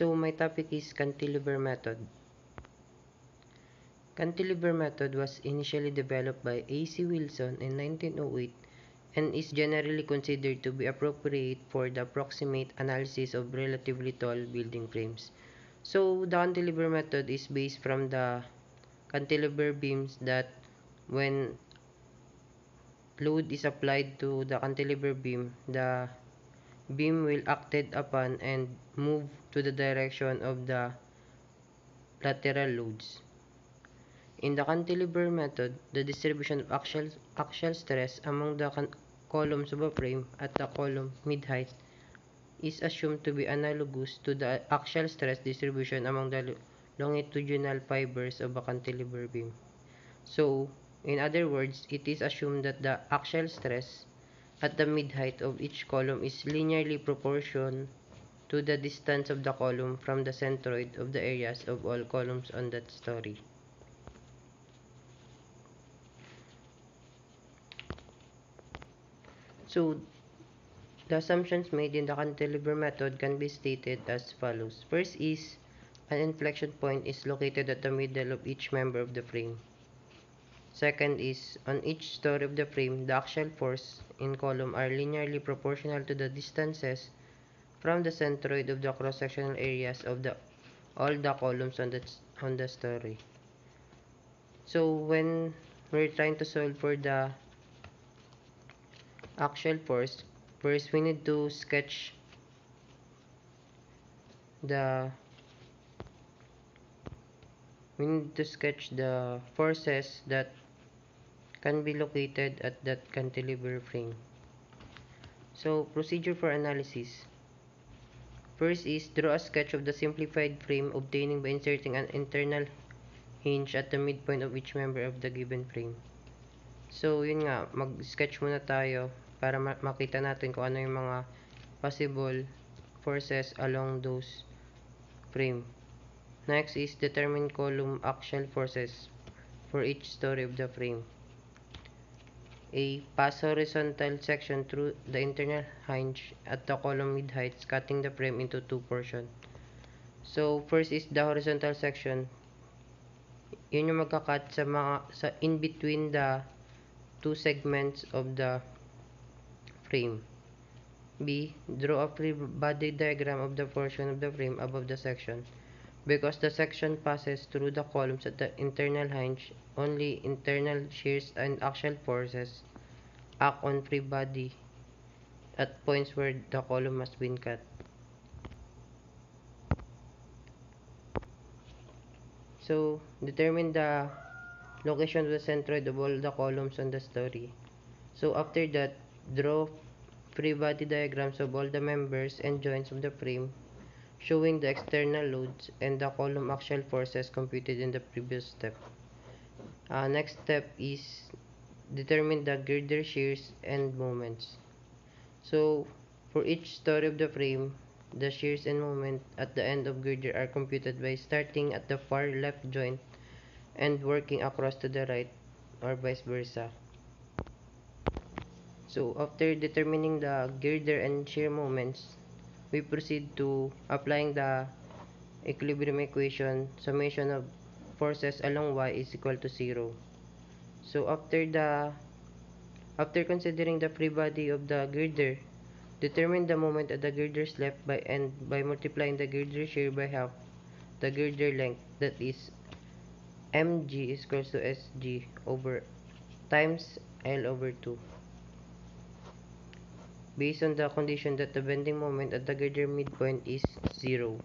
So my topic is cantilever method. Cantilever method was initially developed by A.C. Wilson in 1908 and is generally considered to be appropriate for the approximate analysis of relatively tall building frames. So the cantilever method is based from the cantilever beams that when load is applied to the cantilever beam, the beam will acted upon and move to the direction of the lateral loads. In the cantilever method, the distribution of axial stress among the columns of a frame at the column mid-height is assumed to be analogous to the axial stress distribution among the longitudinal fibers of a cantilever beam. So, in other words, it is assumed that the axial stress at the mid-height of each column is linearly proportional to the distance of the column from the centroid of the areas of all columns on that story. So, the assumptions made in the cantilever method can be stated as follows. First is, an inflection point is located at the middle of each member of the frame. Second is, on each story of the frame, the axial force in column are linearly proportional to the distances from the centroid of the cross-sectional areas of all the columns on the story. So when we're trying to solve for the axial force, first we need to sketch the forces that can be located at that cantilever frame. So procedure for analysis. First is draw a sketch of the simplified frame obtaining by inserting an internal hinge at the midpoint of each member of the given frame. So yun nga, mag-sketch muna tayo para makita natin kung ano yung mga possible forces along those frame. Next is determine column axial forces for each story of the frame. A. Pass horizontal section through the internal hinge at the column mid-heights, cutting the frame into two portions. So first is the horizontal section. Yun yung magka-cut sa in between the two segments of the frame. B. Draw a free body diagram of the portion of the frame above the section. Because the section passes through the columns at the internal hinge, only internal shears and axial forces act on free body at points where the column has been cut. So, determine the location of the centroid of all the columns on the story. So, after that, draw free body diagrams of all the members and joints of the frame, showing the external loads and the column axial forces computed in the previous step. Next step is determine the girder shears and moments. So, for each story of the frame, the shears and moment at the end of girder are computed by starting at the far left joint and working across to the right or vice versa. So, after determining the girder and shear moments, we proceed to applying the equilibrium equation. Summation of forces along y is equal to 0. So after considering the free body of the girder, determine the moment at the girder's left by multiplying the girder shear by half the girder length, that is mg is equals to sg over times L over 2, based on the condition that the bending moment at the girder midpoint is 0.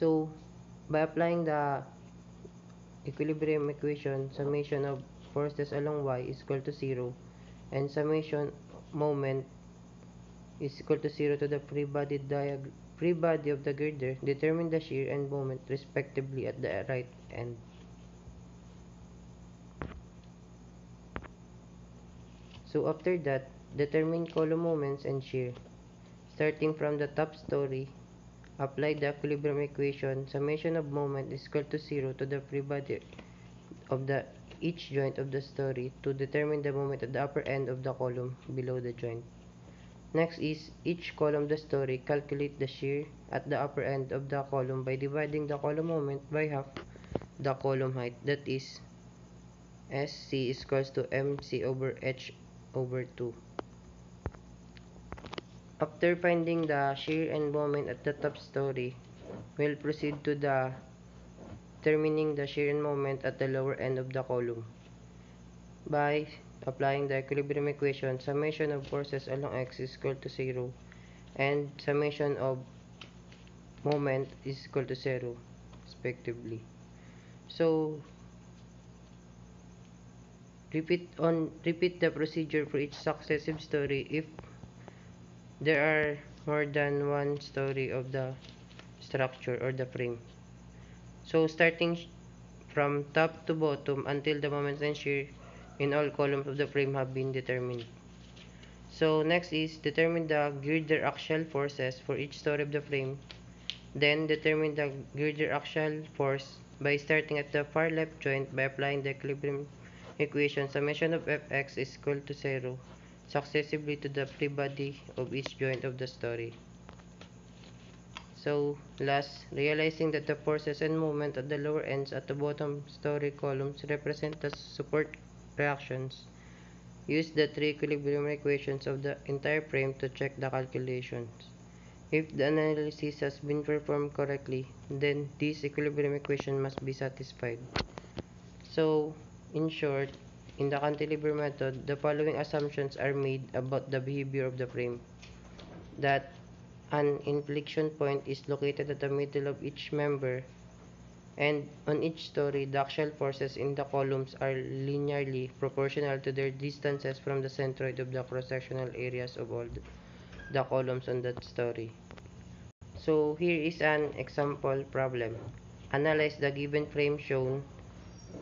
So by applying the equilibrium equation, summation of forces along y is equal to 0 and summation moment is equal to 0 to the free body of the girder, determine the shear and moment respectively at the right end. So after that, determine column moments and shear. Starting from the top story, apply the equilibrium equation. Summation of moment is equal to 0 to the free body of each joint of the story to determine the moment at the upper end of the column below the joint. Next is each column of the story. Calculate the shear at the upper end of the column by dividing the column moment by half the column height. That is SC is equals to MC over H over 2. After finding the shear and moment at the top story, we'll proceed to determining the shear and moment at the lower end of the column. By applying the equilibrium equation, summation of forces along x is equal to 0 and summation of moment is equal to 0 respectively. So repeat the procedure for each successive story if there are more than one story of the structure or the frame. So starting from top to bottom until the moments and shear in all columns of the frame have been determined. So next is determine the girder axial forces for each story of the frame. Then determine the girder axial force by starting at the far left joint by applying the equilibrium equation. Summation of Fx is equal to 0 successively to the free body of each joint of the story. So last, realizing that the forces and movement at the lower ends at the bottom story columns represent the support reactions. Use the three equilibrium equations of the entire frame to check the calculations. If the analysis has been performed correctly, then this equilibrium equation must be satisfied. So, in short, in the cantilever method, the following assumptions are made about the behavior of the frame. That an inflection point is located at the middle of each member, and on each story, the axial forces in the columns are linearly proportional to their distances from the centroid of the cross-sectional areas of all the columns on that story. So here is an example problem. Analyze the given frame shown,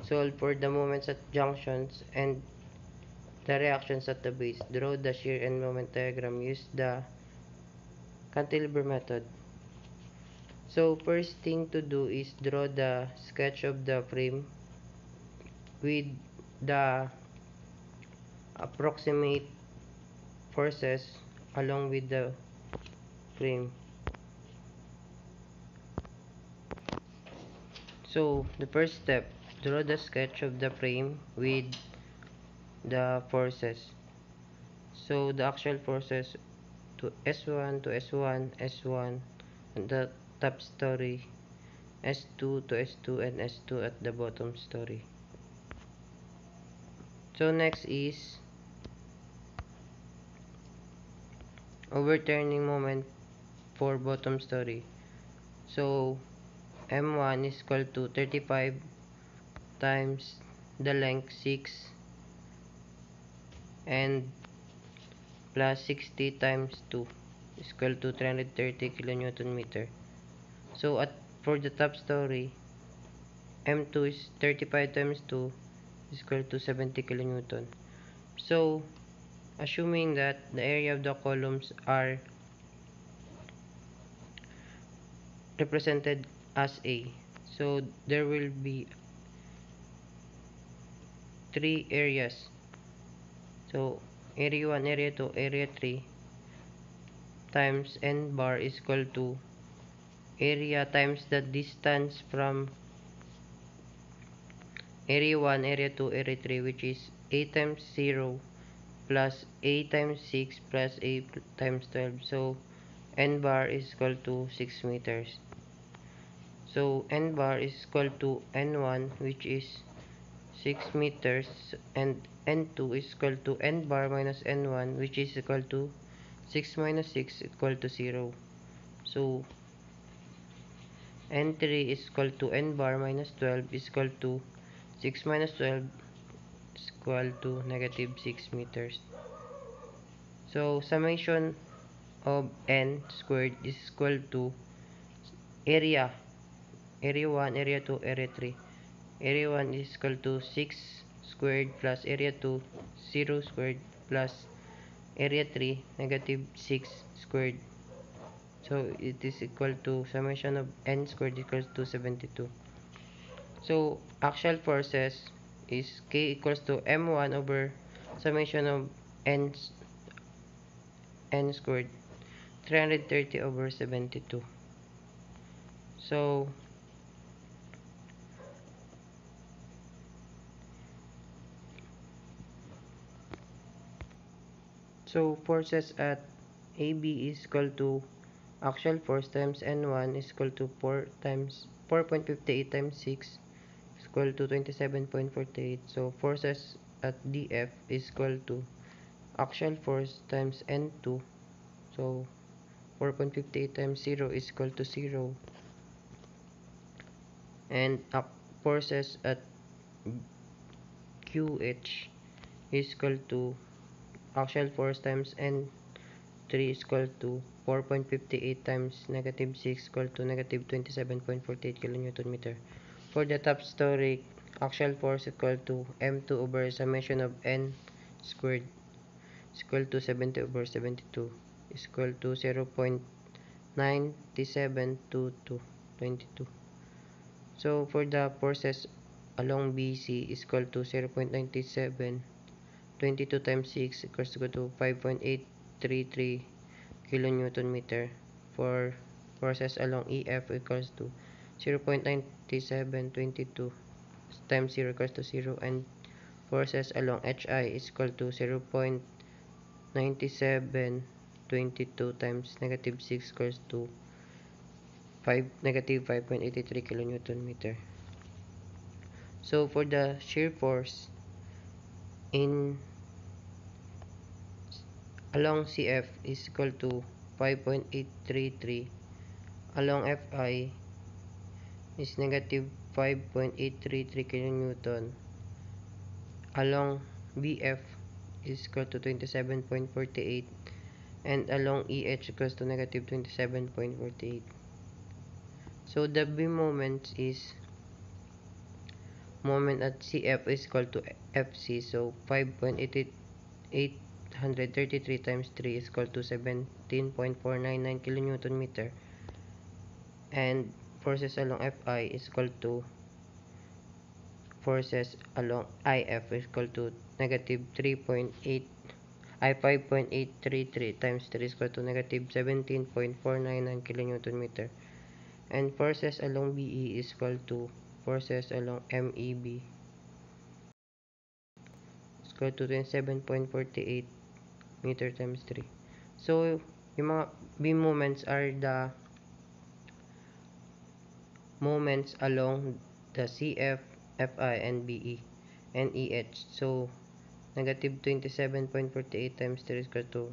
solve for the moments at junctions and the reactions at the base. Draw the shear and moment diagram. Use the cantilever method. So first thing to do is draw the sketch of the frame with the approximate forces along with the frame. So the first step, draw the sketch of the frame with the forces. So the actual forces to S1 to S1, S1 and the top story, S2 to S2 and S2 at the bottom story. So next is overturning moment for bottom story. So M1 is equal to 35 times the length 6 and plus 60 times 2 is equal to 330 kilonewton meter. So at for the top story, M2 is 35 times 2 is equal to 70 kilonewton. So assuming that the area of the columns are represented as A, so there will be three areas. So area 1, area 2, area 3 times n bar is equal to area times the distance from area 1, area 2, area 3, which is A times 0 plus A times 6 plus A times 12. So n bar is equal to 6 meters. So n bar is equal to n1, which is 6 meters, and n2 is equal to n bar minus n1, which is equal to 6 minus 6 equal to 0. So n3 is equal to n bar minus 12 is equal to 6 minus 12 is equal to negative 6 meters. So summation of n squared is equal to area 1, area 2, area 3. Area 1 is equal to 6 squared plus area 2 0 squared plus area 3 negative 6 squared. So it is equal to summation of n squared equals to 72. So axial forces is K equals to M1 over summation of n n squared 330 over 72. So forces at AB is equal to actual force times N1 is equal to 4.58 times 6 is equal to 27.48. So forces at DF is equal to actual force times N2. So 4.58 times 0 is equal to 0. And forces at QH is equal to actual force times N3 is equal to 4.58 times negative 6 equal to negative 27.48 kilonewton meter. For the top story, actual force equal to M2 over summation of N squared is equal to 70 over 72 is equal to 0.972222. So for the forces along BC is equal to 0.9722 times 6 equals to 5.833 kilonewton meter. For forces along EF equals to 0.9722 times 0 equals to 0, and forces along HI is equal to 0.9722 times negative 6 equals to negative 5.83 kilonewton meter. So for the shear force in along CF is equal to 5.833, along FI is negative 5.833 kilonewton, along BF is equal to 27.48, and along EH equals to negative 27.48. So the beam moment is moment at CF is equal to FC. So 5.833 times 3 is equal to 17.499 kilonewton meter, and forces along FI is equal to forces along IF is equal to negative 5.833 times 3 is equal to negative 17.499 kilonewton meter, and forces along BE is equal to forces along MEB is equal to 27.48 meter times 3. So yung mga beam moments are the moments along the CF, FI, and BE and EH. So negative 27.48 times 3 is equal to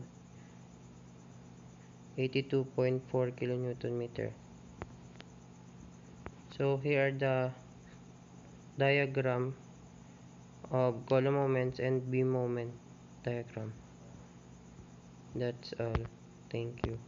82.4 kilonewton meter. So here are the diagram of column moments and beam moment diagram. That's all. Thank you.